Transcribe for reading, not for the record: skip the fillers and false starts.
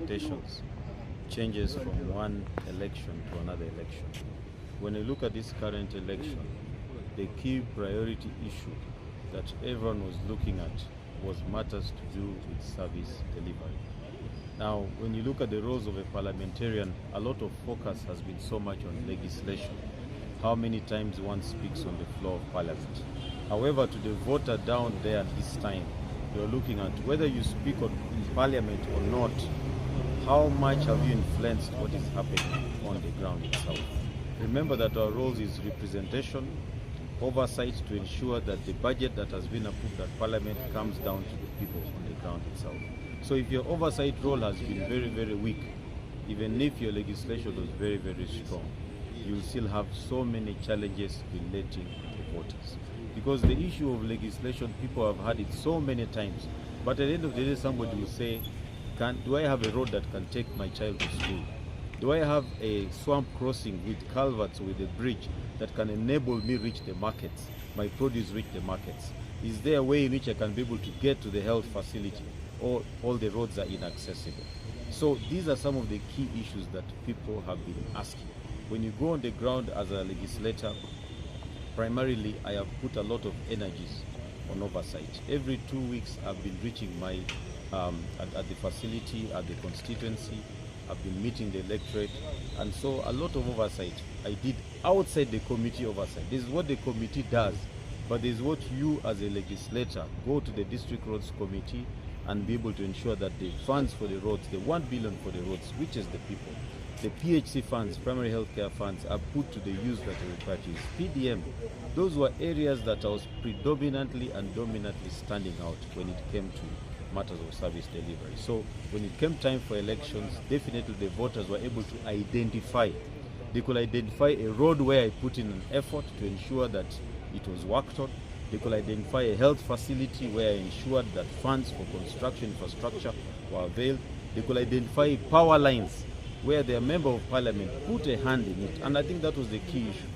expectations changes from one election to another election. When you look at this current election, the key priority issue that everyone was looking at was matters to do with service delivery. Now, when you look at the roles of a parliamentarian, a lot of focus has been so much on legislation, how many times one speaks on the floor of parliament. However, to the voter down there this time, you're looking at whether you speak in parliament or not, how much have you influenced what is happening on the ground itself. Remember that our role is representation, oversight to ensure that the budget that has been approved at parliament comes down to the people on the ground itself. So if your oversight role has been very, very weak, even if your legislation was very, very strong, you'll still have so many challenges relating to the voters. Because the issue of legislation, people have had it so many times, but at the end of the day, somebody will say, do I have a road that can take my child to school? Do I have a swamp crossing with culverts, with a bridge that can enable me reach the markets, my produce reach the markets? Is there a way in which I can be able to get to the health facility, or all the roads are inaccessible? So these are some of the key issues that people have been asking. When you go on the ground as a legislator, primarily I have put a lot of energies on oversight. Every 2 weeks I've been reaching my at the facility, at the constituency. I've been meeting the electorate, and so a lot of oversight I did outside the committee oversight. This is what the committee does, but this is what you as a legislator go to the district roads committee and be able to ensure that the funds for the roads, the 1 billion for the roads, reaches the people. The PHC funds, primary healthcare funds, are put to the use that are required to use. PDM, those were areas that I was predominantly and dominantly standing out when it came to matters of service delivery. So when it came time for elections, definitely the voters were able to identify. They could identify a road where I put in an effort to ensure that it was worked on. They could identify a health facility where I ensured that funds for construction infrastructure were availed. They could identify power lines where their member of parliament put a hand in it. And I think that was the key issue.